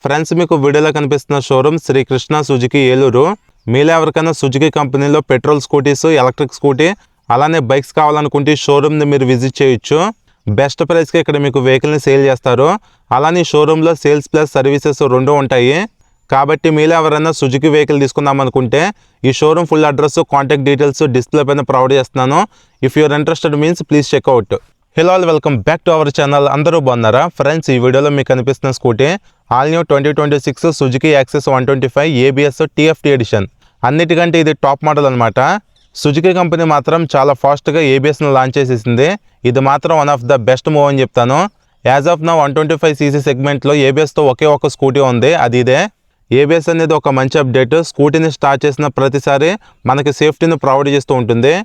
Friends, మీకు వీడియోలో కనిపిస్తున్న షోరూమ్ శ్రీ కృష్ణ సుజుకి ఏలూరు. మీలో ఎవరికైనా సుజుకి కంపెనీలో పెట్రోల్ స్కూటీస్, ఎలక్ట్రిక్ స్కూటీ అలానే బైక్స్ కావాలనుకుంటే షోరూమ్ని మీరు విజిట్ చేయొచ్చు. బెస్ట్ ప్రైస్కి ఇక్కడ మీకు వెహికల్ని సేల్ చేస్తారు. అలానే షోరూంలో సేల్స్ ప్లస్ సర్వీసెస్ రెండు ఉంటాయి. కాబట్టి మీలో ఎవరైనా సుజుకి వెహికల్ తీసుకుందాం అనుకుంటే ఈ showroom full address, contact details display పైన ప్రొవైడ్ చేస్తున్నాను. If you're interested means please check out. Hello all, welcome back to our channel. అందరూ బాగున్నారా ఫ్రెండ్స్? ఈ వీడియోలో మీకు కనిపిస్తున్న scooty all new 2026 Suzuki Access 125 ABS TFT edition. అన్నిటికంటే ఇది టాప్ మోడల్ అనమాట. సుజుకి కంపెనీ మాత్రం చాలా ఫాస్ట్గా ఏబిఎస్ను లాంచ్ చేసేసింది. ఇది మాత్రం one of the best move అని చెప్తాను. యాజ్ ఆఫ్ నా 125cc సెగ్మెంట్లో ఏబిఎస్తో ఒకే ఒక స్కూటీ ఉంది, అది ఇదే. ఏబిఎస్ అనేది ఒక మంచి అప్డేట్. స్కూటీని స్టార్ట్ చేసిన ప్రతిసారి మనకి సేఫ్టీని ప్రొవైడ్ చేస్తూ ఉంటుంది.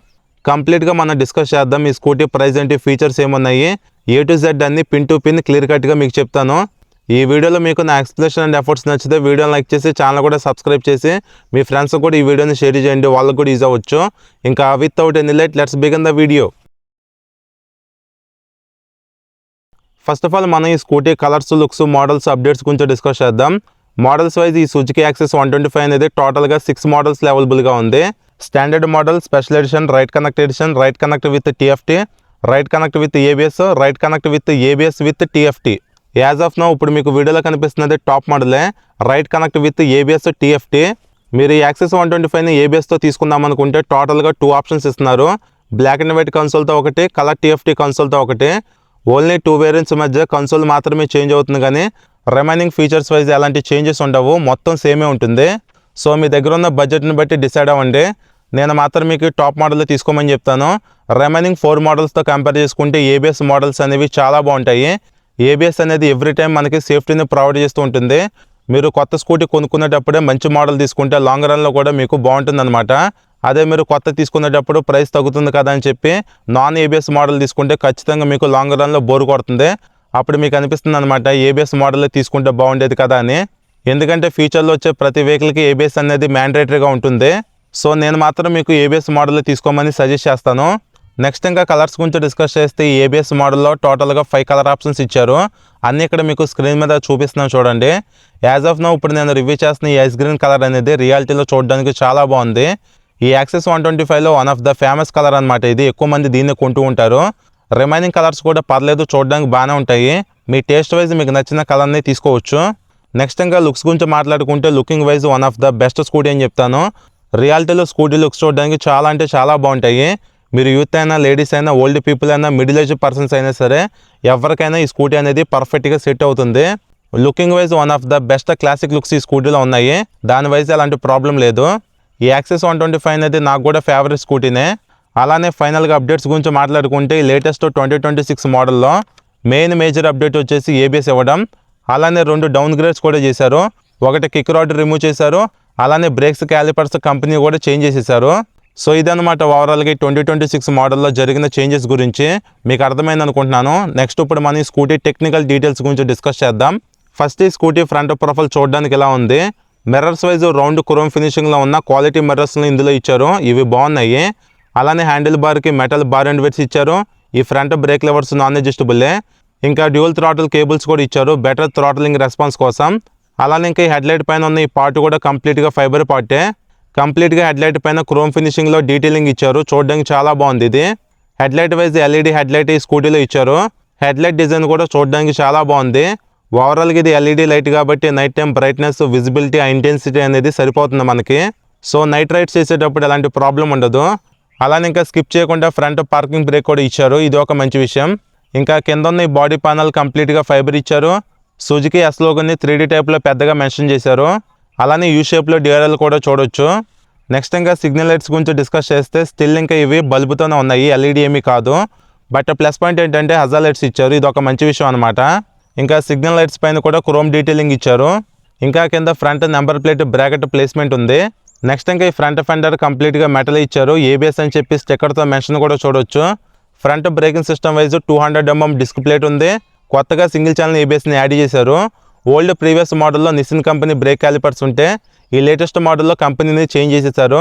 కంప్లీట్గా మనం డిస్కస్ చేద్దాం. ఈ స్కూటీ ప్రైస్ ఏంటి, ఫీచర్స్ ఏమున్నాయి, ఏ టు జెడ్ అన్ని పిన్ టు పిన్ క్లియర్ కట్గా మీకు చెప్తాను. ఈ వీడియోలో మీకు నా ఎక్స్ప్లెనేషన్ అండ్ ఎఫర్ట్స్ నచ్చితే వీడియోని లైక్ చేసి ఛానల్ కూడా సబ్స్క్రైబ్ చేసి మీ ఫ్రెండ్స్ కూడా ఈ వీడియోని షేర్ చేయండి, వాళ్ళకు కూడా యూజ్ అవ్వచ్చు. ఇంకా without any late let's begin the video. First of all మనం ఈ scooty colours, looks, models, updates గురించి డిస్కస్ చేద్దాం. మోడల్స్ వైజ్ ఈ సుజుకి యాక్సెస్ 125 అనేది టోటల్గా 6 మోడల్స్ అవైలబుల్గా ఉంది. Standard model, special edition, ride connect edition, ride connect with TFT, ride connect with ABS, ride connect with ABS with TFT. As of now ఇప్పుడు మీకు వీడియోలో కనిపిస్తున్నది టాప్ మోడలే, ride connect with ABS TFT. మీరు ఈ access 125ని ఏబిఎస్తో తీసుకుందాం అనుకుంటే టోటల్గా 2 ఆప్షన్స్ ఇస్తున్నారు. బ్లాక్ అండ్ వైట్ కన్సోల్తో ఒకటి, కలర్ టీఎఫ్టీ కన్సోల్తో ఒకటి. ఓన్లీ 2 వేరియంట్స్ మధ్య కన్సోల్ మాత్రమే చేంజ్ అవుతుంది, కానీ రిమైనింగ్ ఫీచర్స్ వైజ్ ఎలాంటి చేంజెస్ ఉండవు, మొత్తం సేమే ఉంటుంది. సో మీ దగ్గర ఉన్న బడ్జెట్ని బట్టి డిసైడ్ అవ్వండి. నేను మాత్రం మీకు టాప్ మోడల్ తీసుకోమని చెప్తాను. రిమైనింగ్ 4 మోడల్స్తో కంపేర్ చేసుకుంటే ఏబిఎస్ మోడల్స్ అనేవి చాలా బాగుంటాయి. ఏబిఎస్ అనేది ఎవ్రీ టైం మనకి సేఫ్టీని ప్రొవైడ్ చేస్తూ ఉంటుంది. మీరు కొత్త స్కూటీ కొనుక్కునేటప్పుడే మంచి మోడల్ తీసుకుంటే లాంగ్ రన్లో కూడా మీకు బాగుంటుంది అనమాట. అదే మీరు కొత్త తీసుకునేటప్పుడు ప్రైస్ తగ్గుతుంది కదా అని చెప్పి నాన్ ఏబిఎస్ మోడల్ తీసుకుంటే ఖచ్చితంగా మీకు లాంగ్ రన్లో బోర్ కొడుతుంది. అప్పుడు మీకు అనిపిస్తుంది అనమాట ఏబిఎస్ మోడల్ తీసుకుంటే బాగుండేది కదా అని. ఎందుకంటే ఫ్యూచర్లో వచ్చే ప్రతి వెహికల్కి ఏబిఎస్ అనేది మ్యాండేటరీగా ఉంటుంది. సో నేను మాత్రం మీకు ఏబిఎస్ మోడల్ తీసుకోమని సజెస్ట్ చేస్తాను. నెక్స్ట్ ఇంకా కలర్స్ గురించి డిస్కస్ చేస్తే ఈ ఏబిఎస్ మోడల్లో టోటల్గా 5 కలర్ ఆప్షన్స్ ఇచ్చారు. అన్నీ ఇక్కడ మీకు స్క్రీన్ మీద చూపిస్తున్నాను చూడండి. యాజ్ ఆఫ్ నో ఇప్పుడు నేను రివ్యూ చేస్తున్న ఈ ఐస్ గ్రీన్ కలర్ అనేది రియాలిటీలో చూడడానికి చాలా బాగుంది. ఈ యాక్సెస్ 125లో one of the famous colour అనమాట. ఇది ఎక్కువ మంది దీన్ని కొంటూ ఉంటారు. రిమైనింగ్ కలర్స్ కూడా పర్లేదు, చూడడానికి బాగానే ఉంటాయి. మీ టేస్ట్ వైజ్ మీకు నచ్చిన కలర్ని తీసుకోవచ్చు. నెక్స్ట్ ఇంకా లుక్స్ గురించి మాట్లాడుకుంటే looking wise one of the best scooty అని చెప్తాను. రియాలిటీలో స్కూటీ లుక్స్ చూడడానికి చాలా అంటే చాలా బాగుంటాయి. మీరు యూత్ అయినా, లేడీస్ అయినా, ఓల్డ్ పీపుల్ అయినా, మిడిల్ ఏజ్ పర్సన్స్ అయినా సరే ఎవరికైనా ఈ స్కూటీ అనేది పర్ఫెక్ట్గా సెట్ అవుతుంది. Looking wise one of the best classic looks ఈ స్కూటీలో ఉన్నాయి. దాని వైజ్ ఎలాంటి ప్రాబ్లం లేదు. ఈ యాక్సెస్ 125 అనేది నాకు కూడా ఫేవరెట్ స్కూటీనే. అలానే ఫైనల్గా అప్డేట్స్ గురించి మాట్లాడుకుంటే ఈ లేటెస్ట్ 2026 మోడల్లో మెయిన్ మేజర్ అప్డేట్ వచ్చేసి ఏబిఎస్ ఇవ్వడం. అలానే 2 డౌన్ గ్రేడ్స్ కూడా చేశారు. ఒకటి కిక్ రాడ్ రిమూవ్ చేశారు, అలానే బ్రేక్స్, క్యాలిపర్స్ కంపెనీ కూడా చేంజ్ చేసేసారు. సో ఇదన్నమాట ఓవరాల్గా 2026 మోడల్లో జరిగిన చేంజెస్ గురించి మీకు అర్థమైంది అనుకుంటున్నాను. నెక్స్ట్ ఇప్పుడు మనం ఈ స్కూటీ టెక్నికల్ డీటెయిల్స్ గురించి డిస్కస్ చేద్దాం. ఫస్ట్ ఈ స్కూటీ ఫ్రంట్ ప్రొఫైల్ చూడడానికి ఎలా ఉంది. మిర్రర్స్ వైజ్ రౌండ్ క్రోమ్ ఫినిషింగ్లో ఉన్న క్వాలిటీ మిర్రర్స్ని ఇందులో ఇచ్చారు, ఇవి బాగున్నాయి. అలానే హ్యాండిల్ బార్కి మెటల్ బార్ అండ్ వెట్స్ ఇచ్చారు. ఈ ఫ్రంట్ బ్రేక్ లెవర్స్ నాన్ అడ్జస్టబుల్లే. ఇంకా డ్యూయల్ థ్రాటిల్ కేబుల్స్ కూడా ఇచ్చారు బెటర్ థ్రాటిలింగ్ రెస్పాన్స్ కోసం. అలానే ఇంకా ఈ హెడ్లైట్ పైన ఉన్న ఈ పార్ట్ కూడా కంప్లీట్గా ఫైబర్ పార్టే. కంప్లీట్గా హెడ్లైట్ పైన క్రోమ్ ఫినిషింగ్లో డీటెయిలింగ్ ఇచ్చారు, చూడడానికి చాలా బాగుంది. ఇది హెడ్లైట్ వైజ్ ఎల్ఈడి హెడ్లైట్ ఈ స్కూటీలో ఇచ్చారు. హెడ్లైట్ డిజైన్ కూడా చూడడానికి చాలా బాగుంది. ఓవరాల్గా ఇది ఎల్ఈడి లైట్ కాబట్టి night time brightness, visibility, intensity అనేది సరిపోతుంది మనకి. సో నైట్ రైడ్స్ చేసేటప్పుడు ఎలాంటి ప్రాబ్లం ఉండదు. అలానే ఇంకా స్కిప్ చేయకుండా ఫ్రంట్ పార్కింగ్ బ్రేక్ కూడా ఇచ్చారు, ఇది ఒక మంచి విషయం. ఇంకా కింద ఉన్న ఈ బాడీ ప్యానల్ కంప్లీట్గా ఫైబర్ ఇచ్చారు. సుజుకి ఎస్ లోగోని 3D టైప్లో పెద్దగా మెన్షన్ చేశారు. అలానే యూ షేప్లో డిఆర్ఎల్ కూడా చూడొచ్చు. నెక్స్ట్ ఇంకా సిగ్నల్ లైట్స్ గురించి డిస్కస్ చేస్తే స్టిల్ ఇంకా ఇవి బల్బుతోనే ఉన్నాయి, ఎల్ఈడి ఏమీ కాదు. బట్ ప్లస్ పాయింట్ ఏంటంటే హజార్ లైట్స్ ఇచ్చారు, ఇది ఒక మంచి విషయం అనమాట. ఇంకా సిగ్నల్ లైట్స్ పైన కూడా క్రోమ్ డీటెయిలింగ్ ఇచ్చారు. ఇంకా కింద front number plate bracket placement ఉంది. నెక్స్ట్ ఇంకా ఈ ఫ్రంట్ ఫెండర్ కంప్లీట్గా మెటల్ ఇచ్చారు, ఏబిఎస్ అని చెప్పి స్టిక్కర్తో మెన్షన్ కూడా చూడొచ్చు. Front braking system wise 200mm disc plate ఉంది. కొత్తగా సింగిల్ ఛానల్ ఏబిఎస్ని యాడ్ చేశారు. ఓల్డ్ ప్రీవియస్ మోడల్లో నిసిన్ కంపెనీ బ్రేక్ క్యాలిపర్స్ ఉంటే ఈ లేటెస్ట్ మోడల్లో కంపెనీని చేంజ్ చేసేసారు.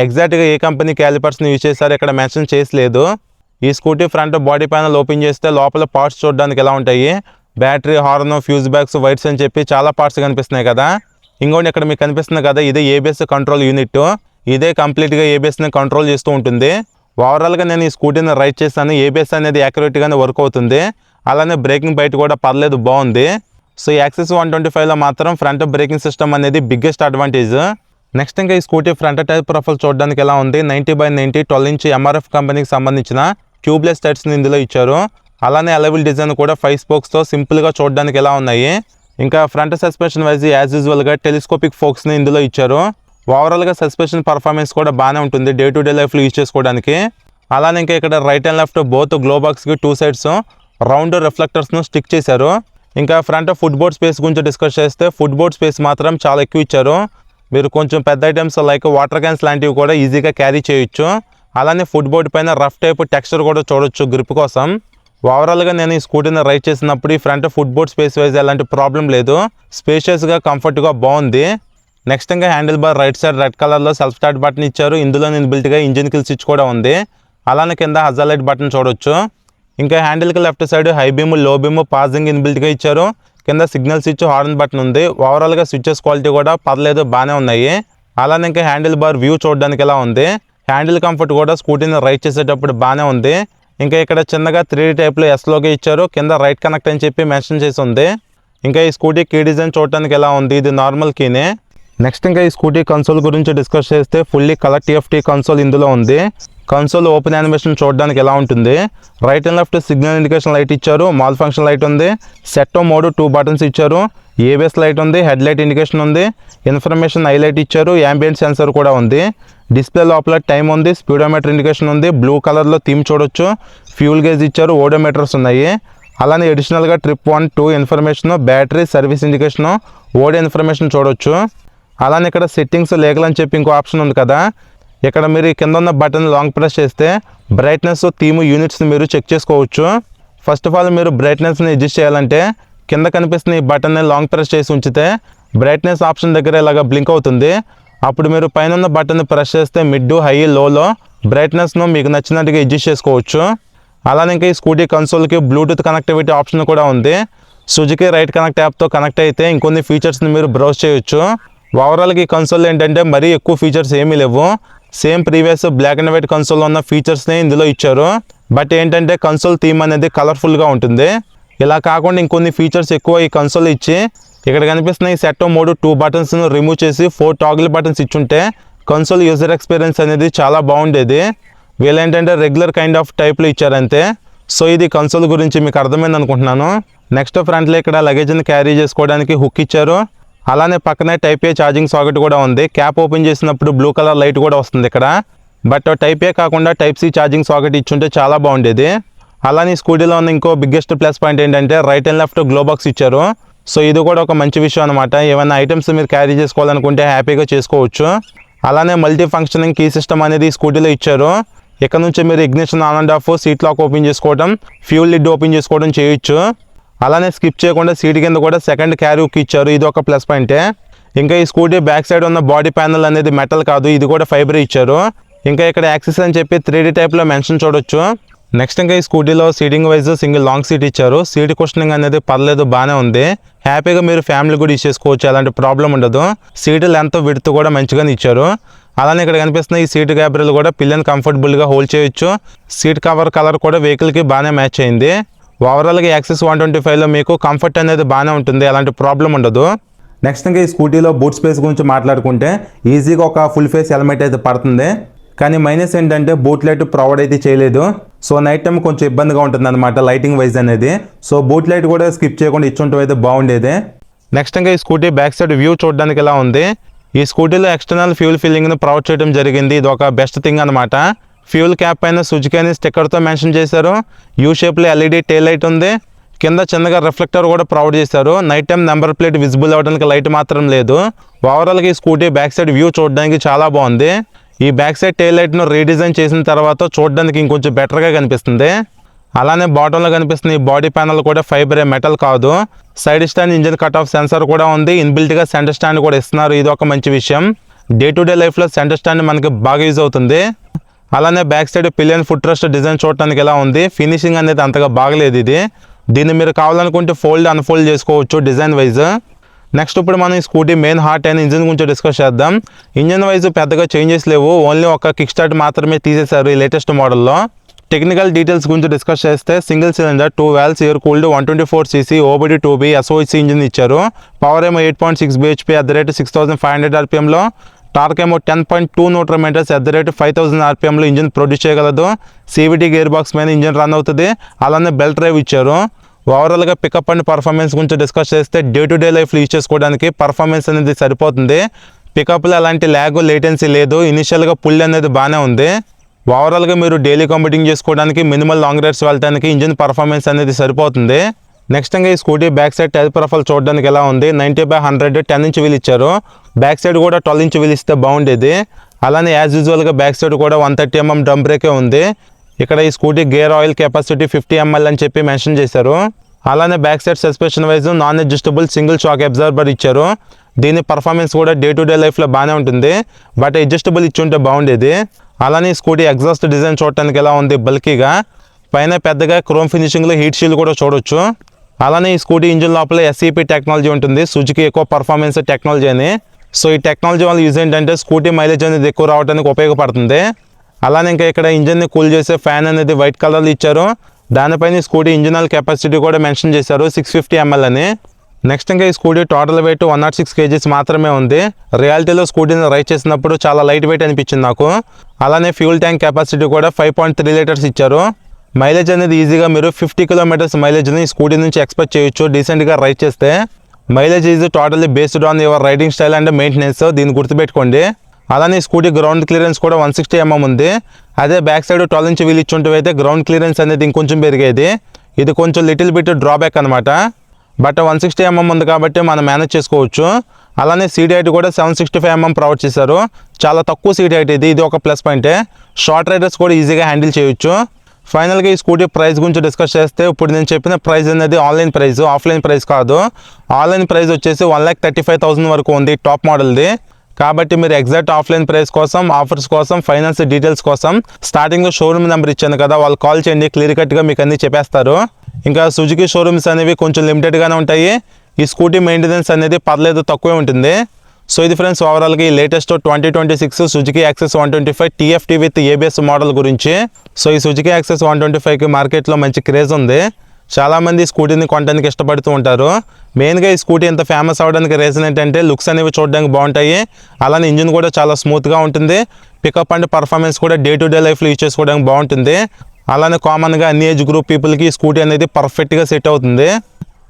ఎగ్జాక్ట్గా ఏ కంపెనీ క్యాలిపర్స్ని యూజ్ చేశారు ఇక్కడ మెన్షన్ చేసలేదు. ఈ scooty front body panel open చేస్తే లోపల పార్ట్స్ చూడడానికి ఎలా ఉంటాయి, battery, horn, fuse bags, wires అని చెప్పి చాలా పార్ట్స్ కనిపిస్తున్నాయి కదా. ఇంకోటి ఇక్కడ మీకు కనిపిస్తుంది కదా, ఇదే ఏబిఎస్ కంట్రోల్ యూనిట్. ఇదే కంప్లీట్గా ఏబిఎస్ని కంట్రోల్ చేస్తూ ఉంటుంది. ఓవరాల్గా నేను ఈ స్కూటీని రైడ్ చేస్తాను. ఏబిఎస్ అనేది యాక్యురేట్గానే వర్క్ అవుతుంది. అలానే బ్రేకింగ్ బయట కూడా పర్లేదు, బాగుంది. సో ఈ యాక్సెస్ 125లో మాత్రం ఫ్రంట్ బ్రేకింగ్ సిస్టమ్ అనేది బిగ్గెస్ట్ అడ్వాంటేజ్. నెక్స్ట్ ఇంకా ఈ స్కూటీ ఫ్రంట్ టైర్ ప్రొఫైల్ చూడడానికి ఎలా ఉంది, 90/90 12 ఇంచ్ ఎంఆర్ఎఫ్ కంపెనీకి సంబంధించిన ట్యూబ్లెస్ టైర్స్ని ఇందులో ఇచ్చారు. అలానే అలవిల్ డిజైన్ కూడా 5 స్పోక్స్తో సింపుల్గా చూడడానికి ఎలా ఉన్నాయి. ఇంకా ఫ్రంట్ సస్పెన్షన్ వైజ్ యాజ్ యూజువల్గా టెలిస్కోపిక్ ఫోక్స్ని ఇందులో ఇచ్చారు. ఓవరాల్గా సస్పెన్షన్ పర్ఫార్మెన్స్ కూడా బాగానే ఉంటుంది డే టు డే లైఫ్లో యూజ్ చేసుకోవడానికి. అలానే ఇంకా ఇక్కడ right and left both glove బాక్స్కి 2 సైడ్స్ రౌండ్ రిఫ్లెక్టర్స్ను స్టిక్ చేశారు. ఇంకా ఫ్రంట్ ఫుట్ బోర్డ్ స్పేస్ గురించి డిస్కస్ చేస్తే ఫుట్ బోర్డ్ స్పేస్ మాత్రం చాలా ఎక్కువ ఇచ్చారు. మీరు కొంచెం పెద్ద ఐటమ్స్ లైక్ వాటర్ క్యాన్స్ లాంటివి కూడా ఈజీగా క్యారీ చేయొచ్చు. అలానే ఫుట్ బోర్డ్ పైన రఫ్ టైప్ టెక్స్చర్ కూడా చూడొచ్చు గ్రిప్ కోసం. ఓవరాల్గా నేను ఈ స్కూటీని రైడ్ చేసినప్పుడు ఈ front foot board space wise ఎలాంటి ప్రాబ్లం లేదు. స్పేషియస్గా, కంఫర్ట్గా బాగుంది. నెక్స్ట్ ఇంకా handle bar right side red కలర్లో సెల్ఫ్ స్టార్ట్ బటన్ ఇచ్చారు. ఇందులో నేను బిల్ట్గా ఇంజిన్ కిల్ స్విచ్ కూడా ఉంది. అలానే కింద హజార్ లైట్ బటన్ చూడొచ్చు. ఇంకా హ్యాండిల్కి left side high beam, low beam, passing ఇన్బిల్ట్గా ఇచ్చారు. కింద సిగ్నల్ స్విచ్, హార్న్ బటన్ ఉంది. ఓవరాల్గా స్విచెస్ క్వాలిటీ కూడా పర్లేదు, బాగానే ఉన్నాయి. అలానే ఇంకా హ్యాండిల్ బార్ వ్యూ చూడడానికి ఎలా ఉంది. హ్యాండిల్ కంఫర్ట్ కూడా స్కూటీని రైడ్ చేసేటప్పుడు బాగానే ఉంది. ఇంకా ఇక్కడ చిన్నగా 3D టైప్లో ఎస్లోగా ఇచ్చారు. కింద రైట్ కనెక్ట్ అని చెప్పి మెన్షన్ చేసి ఉంది. ఇంకా ఈ స్కూటీ కీ డిజైన్ చూడడానికి ఎలా ఉంది, ఇది నార్మల్ కీనే. నెక్స్ట్ ఇంకా ఈ స్కూటీ కన్సోల్ గురించి డిస్కస్ చేస్తే ఫుల్లీ కలర్ TFT కన్సోల్ ఇందులో ఉంది. కన్సోల్ ఓపెన్ యానిమేషన్ చూడడానికి ఎలా ఉంటుంది. Right and left signal indication light ఇచ్చారు. మాల్ ఫంక్షన్ లైట్ ఉంది. సెట్టో మోడ్ 2 బటన్స్ ఇచ్చారు. ఏబిఎస్ లైట్ ఉంది. హెడ్ లైట్ ఇండికేషన్ ఉంది. ఇన్ఫర్మేషన్ హైలైట్ ఇచ్చారు. యాంబియంట్ సెన్సర్ కూడా ఉంది. డిస్ప్లే లోపల టైం ఉంది. స్పీడోమీటర్ ఇండికేషన్ ఉంది. బ్లూ కలర్లో థీమ్ చూడొచ్చు. ఫ్యూల్ గేజ్ ఇచ్చారు. ఓడోమీటర్స్ ఉన్నాయి. అలానే అడిషనల్గా trip 1, 2 information, battery, service indication, odo information చూడొచ్చు. అలానే ఇక్కడ సెట్టింగ్స్ లేకల్ అని చెప్పి ఇంకో ఆప్షన్ ఉంది కదా. ఇక్కడ మీరు కింద ఉన్న బటన్ లాంగ్ ప్రెస్ చేస్తే బ్రైట్నెస్, థీమ్, యూనిట్స్ని మీరు చెక్ చేసుకోవచ్చు. ఫస్ట్ ఆఫ్ ఆల్ మీరు బ్రైట్నెస్ని అడ్జస్ట్ చేయాలంటే కింద కనిపిస్తున్న ఈ బటన్ని లాంగ్ ప్రెస్ చేసి ఉంచితే బ్రైట్నెస్ ఆప్షన్ దగ్గర ఇలాగ బ్లింక్ అవుతుంది. అప్పుడు మీరు పైన ఉన్న బటన్ని ప్రెస్ చేస్తే మిడ్, హై, లోలో బ్రైట్నెస్ను మీకు నచ్చినట్టుగా అడ్జస్ట్ చేసుకోవచ్చు. అలానే ఇంకా ఈ స్కూటీ కన్సోల్కి బ్లూటూత్ కనెక్టివిటీ ఆప్షన్ కూడా ఉంది. సుజుకి రైట్ కనెక్ట్ యాప్తో కనెక్ట్ అయితే ఇంకొన్ని ఫీచర్స్ని మీరు బ్రౌజ్ చేయొచ్చు. ఓవరాల్గా ఈ కన్సోల్ ఏంటంటే మరీ ఎక్కువ ఫీచర్స్ ఏమీ లేవు. Same previous black and white కన్సోల్లో ఉన్న ఫీచర్స్ని ఇందులో ఇచ్చారు. బట్ ఏంటంటే కన్సోల్ థీమ్ అనేది కలర్ఫుల్గా ఉంటుంది. ఇలా కాకుండా ఇంకొన్ని ఫీచర్స్ ఎక్కువ ఈ కన్సోల్ ఇచ్చి ఇక్కడ కనిపిస్తున్న ఈ సెట్టో మోడ్ 2 బటన్స్ను రిమూవ్ చేసి 4 టాగిల్ బటన్స్ ఇచ్చుంటే కన్సోల్ యూజర్ ఎక్స్పీరియన్స్ అనేది చాలా బాగుండేది. వీళ్ళేంటంటే రెగ్యులర్ కైండ్ ఆఫ్ టైప్లో ఇచ్చారంతే. సో ఇది కన్సోల్ గురించి మీకు అర్థమైంది అనుకుంటున్నాను. నెక్స్ట్ ఫ్రంట్లో ఇక్కడ లగేజ్ని క్యారీ చేసుకోవడానికి హుక్ ఇచ్చారు. అలానే పక్కనే టైప్ ఏ ఛార్జింగ్ సాకెట్ కూడా ఉంది. క్యాప్ ఓపెన్ చేసినప్పుడు బ్లూ కలర్ లైట్ కూడా వస్తుంది ఇక్కడ. బట్ టైప్ ఏ కాకుండా టైప్ సి ఛార్జింగ్ సాకెట్ ఇచ్చుంటే చాలా బాగుండేది. అలానే స్కూటీలో ఉన్న ఇంకో బిగ్గెస్ట్ ప్లస్ పాయింట్ ఏంటంటే right and left glow box ఇచ్చారు. సో ఇది కూడా ఒక మంచి విషయం అనమాట. ఏమైనా ఐటమ్స్ మీరు క్యారీ చేసుకోవాలనుకుంటే హ్యాపీగా చేసుకోవచ్చు. అలానే మల్టీ ఫంక్షనింగ్ కీ సిస్టమ్ అనేది స్కూటీలో ఇచ్చారు. ఇక్కడ నుంచి మీరు ignition on and off, seat lock open చేసుకోవడం, ఫ్యూల్ లిడ్ ఓపెన్ చేసుకోవడం చేయొచ్చు. అలానే స్కిప్ చేయకుండా సీట్ కింద కూడా సెకండ్ క్యారీ హుక్ ఇచ్చారు. ఇది ఒక ప్లస్ పాయింటే. ఇంకా ఈ స్కూటీ బ్యాక్ సైడ్ ఉన్న బాడీ ప్యానల్ అనేది మెటల్ కాదు, ఇది కూడా ఫైబర్ ఇచ్చారు. ఇంకా ఇక్కడ యాక్సెస్ అని చెప్పి 3D టైప్లో మెన్షన్ చూడొచ్చు. నెక్స్ట్ ఇంకా ఈ స్కూటీలో seating wise single long seat ఇచ్చారు. సీట్ కుషనింగ్ అనేది పర్లేదు, బాగానే ఉంది. హ్యాపీగా మీరు ఫ్యామిలీ కూడా యూజ్ చేసుకోవచ్చు, ఎలాంటి ప్రాబ్లం ఉండదు. సీట్ లెంత్, విడ్త్ కూడా మంచిగానే ఇచ్చారు. అలానే ఇక్కడ కనిపిస్తున్న ఈ సీట్ గ్యాబ్రెల్ కూడా పిల్లల్ని కంఫర్టబుల్గా హోల్డ్ చేయొచ్చు. సీట్ కవర్ కలర్ కూడా వెహికల్కి బాగానే మ్యాచ్ అయింది. ఓవరాల్గా యాక్సెస్ 125లో మీకు కంఫర్ట్ అనేది బాగానే ఉంటుంది, ఎలాంటి ప్రాబ్లం ఉండదు. నెక్స్ట్ ఇంకా ఈ స్కూటీలో బూట్ స్పేస్ గురించి మాట్లాడుకుంటే ఈజీగా ఒక ఫుల్ ఫేస్ హెల్మెట్ అయితే పడుతుంది. కానీ మైనస్ ఏంటంటే బూట్ లైట్ ప్రొవైడ్ అయితే చేయలేదు. సో నైట్ టైం కొంచెం ఇబ్బందిగా ఉంటుంది అనమాట లైటింగ్ వైజ్ అనేది. సో బూట్ లైట్ కూడా స్కిప్ చేయకుండా ఇచ్చుంటూ అయితే బాగుండేది. నెక్స్ట్ ఇంకా ఈ స్కూటీ బ్యాక్ సైడ్ వ్యూ చూడడానికి ఎలా ఉంది. ఈ స్కూటీలో ఎక్స్టర్నల్ ఫ్యూల్ ఫిల్లింగ్ను ప్రొవైడ్ చేయడం జరిగింది. ఇది ఒక బెస్ట్ థింగ్ అనమాట. ఫ్యూల్ క్యాప్ పైన సుజుకి అని స్టిక్కర్తో మెన్షన్ చేశారు. యూ షేప్లో LED టైల్ లైట్ ఉంది. కింద చిన్నగా రిఫ్లెక్టర్ కూడా ప్రొవైడ్ చేశారు. Night time number plate visible అవ్వడానికి లైట్ మాత్రం లేదు. ఓవరాల్గా ఈ స్కూటీ బ్యాక్ సైడ్ వ్యూ చూడడానికి చాలా బాగుంది. ఈ బ్యాక్ సైడ్ టైల్ లైట్ను రీడిజైన్ చేసిన తర్వాత చూడడానికి ఇంకొంచెం బెటర్గా కనిపిస్తుంది. అలానే బాటంలో కనిపిస్తున్న ఈ బాడీ ప్యానల్ కూడా ఫైబరే, మెటల్ కాదు. Side stand, engine cut off sensor కూడా ఉంది. ఇన్బిల్ట్గా సెంటర్ స్టాండ్ కూడా ఇస్తున్నారు. ఇది ఒక మంచి విషయం. డే టు డే లైఫ్లో సెంటర్ స్టాండ్ మనకి బాగా యూజ్ అవుతుంది. అలానే back side pillion foot rest design చూడటానికి ఎలా ఉంది. ఫినిషింగ్ అనేది అంతగా బాగలేదు ఇది. దీన్ని మీరు కావాలనుకుంటే ఫోల్డ్ అన్ఫోల్డ్ చేసుకోవచ్చు డిజైన్ వైజ్. నెక్స్ట్ ఇప్పుడు మనం ఈ స్కూటీ మెయిన్ హార్ట్ అయిన ఇంజిన్ గురించి డిస్కస్ చేద్దాం. ఇంజిన్ వైజ్ పెద్దగా చేంజెస్ లేవు, ఓన్లీ ఒక కిక్ స్టార్ట్ మాత్రమే తీసేశారు ఈ లేటెస్ట్ మోడల్లో. టెక్నికల్ డీటెయిల్స్ గురించి డిస్కస్ చేస్తే single cylinder 2 valves air cooled 124cc OBD 2B SOHC engine ఇచ్చారు. పవర్ ఏమో 8.6 bhp అట్ ద రేట్ 6500 rpmలో, టార్క్ ఏమో 10.2 Nm at the rate 5000 rpmలో engine produce చేయగలదు. CVT గేర్ బాక్స్ మీద ఇంజిన్ రన్ అవుతుంది. అలానే బెల్ట్ డ్రైవ్ ఇచ్చారు. ఓవరాల్గా పికప్ అండ్ పర్ఫార్మెన్స్ గురించి డిస్కస్ చేస్తే డే టు డే లైఫ్లో యూజ్ చేసుకోవడానికి పర్ఫార్మెన్స్ అనేది సరిపోతుంది. పికప్లో ఎలాంటి ల్యాగ్ లేటెన్సీ లేదు. ఇనిషియల్గా పుల్ అనేది బాగానే ఉంది. ఓవరాల్గా మీరు డైలీ కంప్యూటింగ్ చేసుకోవడానికి మినిమల్ లాంగ్ రైడ్స్ వెళ్ళడానికి ఇంజిన్ పర్ఫార్మెన్స్ అనేది సరిపోతుంది. నెక్స్ట్ ఇంకా ఈ scooty back side tyre profile చూడడానికి ఎలా ఉంది, 90/100 10" వీల్ ఇచ్చారు. బ్యాక్ సైడ్ కూడా 12" వీల్ ఇస్తే బాగుండేది. అలానే యాజ్ యూజువల్గా బ్యాక్ సైడ్ కూడా 130 mm డ్రమ్ బ్రేకే ఉంది. ఇక్కడ ఈ scooty gear oil capacity 50 ml అని చెప్పి మెన్షన్ చేశారు. అలానే back side suspension wise non adjustable single shock absorber ఇచ్చారు. దీని పర్ఫార్మెన్స్ కూడా డే టు డే లైఫ్లో బాగానే ఉంటుంది, బట్ అడ్జస్టబుల్ ఇచ్చి ఉంటే బాగుండేది. అలానే స్కూటీ ఎగ్జాస్ట్ డిజైన్ చూడటానికి ఎలా ఉంది, బల్కీగా, పైన పెద్దగా క్రోమ్ ఫినిషింగ్లో హీట్ షీల్డ్ కూడా చూడొచ్చు. అలానే ఈ స్కూటీ ఇంజిన్ లోపల SEP టెక్నాలజీ ఉంటుంది, సుజుకి ఎక్కువ పర్ఫార్మెన్స్ టెక్నాలజీ అని. సో ఈ టెక్నాలజీ వల్ల యూజ్ ఏంటంటే స్కూటీ మైలేజ్ అనేది ఎక్కువ రావడానికి ఉపయోగపడుతుంది. అలానే ఇంకా ఇక్కడ ఇంజిన్ని కూల్ చేసే ఫ్యాన్ అనేది వైట్ కలర్లో ఇచ్చారు. దానిపైన స్కూటీ ఇంజిన్ ఆయిల్ కెపాసిటీ కూడా మెన్షన్ చేశారు 650 ml అని. నెక్స్ట్ ఇంకా ఈ స్కూటీ టోటల్ వెయిట్ 106 kgs మాత్రమే ఉంది. రియాలిటీలో స్కూటీని రైడ్ చేసినప్పుడు చాలా లైట్ వెయిట్ అనిపించింది నాకు. అలానే ఫ్యూల్ ట్యాంక్ కెపాసిటీ కూడా 5.3 లీటర్స్ ఇచ్చారు. మైలేజ్ అనేది ఈజీగా మీరు 50 kilometers మైలేజ్ని ఈ స్కూటీ నుంచి ఎక్స్పెక్ట్ చేయొచ్చు డీసెంట్గా రైడ్ చేస్తే. Mileage is totally based on your riding style and maintenance, దీన్ని గుర్తుపెట్టుకోండి. అలానే స్కూటీ గ్రౌండ్ క్లియరెన్స్ కూడా 160 mm ఉంది. అదే బ్యాక్ సైడ్ 12" వీల్ ఇచ్చుంటే అయితే గ్రౌండ్ క్లియరెన్స్ అనేది ఇంకొంచెం పెరిగేది. ఇది కొంచెం లిటిల్ బిట్ డ్రాబ్యాక్ అనమాట. బట్ 160 mm ఉంది కాబట్టి మనం మేనేజ్ చేసుకోవచ్చు. అలానే సీట్ హైట్ కూడా 765 mm ప్రొవైడ్ చేశారు. చాలా తక్కువ సీట్ హైట్ ఇది ఒక ప్లస్ పాయింటే. షార్ట్ రైడర్స్ కూడా ఈజీగా హ్యాండిల్ చేయొచ్చు. ఫైనల్గా ఈ స్కూటీ ప్రైస్ గురించి డిస్కస్ చేస్తే ఇప్పుడు నేను చెప్పిన ప్రైస్ అనేది ఆన్లైన్ ప్రైస్, ఆఫ్లైన్ ప్రైస్ కాదు. ఆన్లైన్ ప్రైస్ వచ్చేసి 1,35,000 వరకు ఉంది టాప్ మోడల్ది. కాబట్టి మీరు ఎగ్జాక్ట్ ఆఫ్లైన్ ప్రైస్ కోసం, ఆఫర్స్ కోసం, ఫైనాన్స్ డీటెయిల్స్ కోసం స్టార్టింగ్లో షోరూమ్ నెంబర్ ఇచ్చాను కదా, వాళ్ళు కాల్ చేయండి, క్లియర్ కట్గా మీకు అన్నీ చెప్పేస్తారు. ఇంకా సుజుకి షోరూమ్స్ అనేవి కొంచెం లిమిటెడ్గానే ఉంటాయి. ఈ స్కూటీ మెయింటెనెన్స్ అనేది పర్లేదు తక్కువే ఉంటుంది. సో ఇది ఫ్రెండ్స్ ఓవరాల్గా ఈ latest 2026 Suzuki Access 125 TFT with ABS model గురించి. సో ఈ సుజుకి యాక్సెస్ 125కి మార్కెట్లో మంచి క్రేజ్ ఉంది. చాలామంది స్కూటీని కొనడానికి ఇష్టపడుతూ ఉంటారు. మెయిన్గా ఈ స్కూటీ ఎంత ఫేమస్ అవ్వడానికి రీజన్ ఏంటంటే లుక్స్ అనేవి చూడడానికి బాగుంటాయి. అలానే ఇంజిన్ కూడా చాలా స్మూత్గా ఉంటుంది. పికప్ అండ్ పర్ఫార్మెన్స్ కూడా డే టు డే లైఫ్లో యూజ్ చేసుకోవడానికి బాగుంటుంది. అలానే కామన్గా అన్ని ఏజ్ గ్రూప్ పీపుల్కి ఈ స్కూటీ అనేది పర్ఫెక్ట్గా సెట్ అవుతుంది.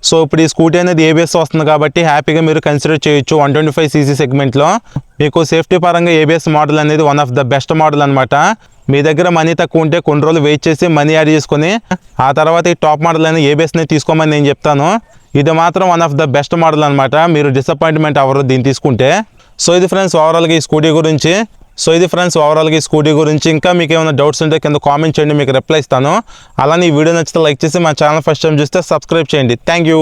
సో ఇప్పుడు ఈ స్కూటీ అనేది ABS వస్తుంది కాబట్టి హ్యాపీగా మీరు కన్సిడర్ చేయొచ్చు 125cc సెగ్మెంట్లో. మీకు సేఫ్టీ పరంగా ABS మోడల్ అనేది one of the best model అనమాట. మీ దగ్గర మనీ తక్కువ ఉంటే కొన్ని రోజులు వెయిట్ చేసి మనీ యాడ్ చేసుకొని ఆ తర్వాత ఈ టాప్ మోడల్ అయిన ABSని తీసుకోమని నేను చెప్తాను. ఇది మాత్రం one of the best model అనమాట. మీరు డిసప్పాయింట్మెంట్ అవ్వరు దీన్ని తీసుకుంటే. సో ఇది ఫ్రెండ్స్ ఓవరాల్గా ఈ స్కూటీ గురించి. ఇంకా మీకు ఏమైనా డౌట్స్ ఉంటే కింద కామెంట్ చేయండి, మీకు రిప్లై ఇస్తాను. అలానే ఈ వీడియో నచ్చితే లైక్ చేసి మా ఛానల్ ఫస్ట్ టైం చూస్తే సబ్స్క్రైబ్ చేయండి. Thank you.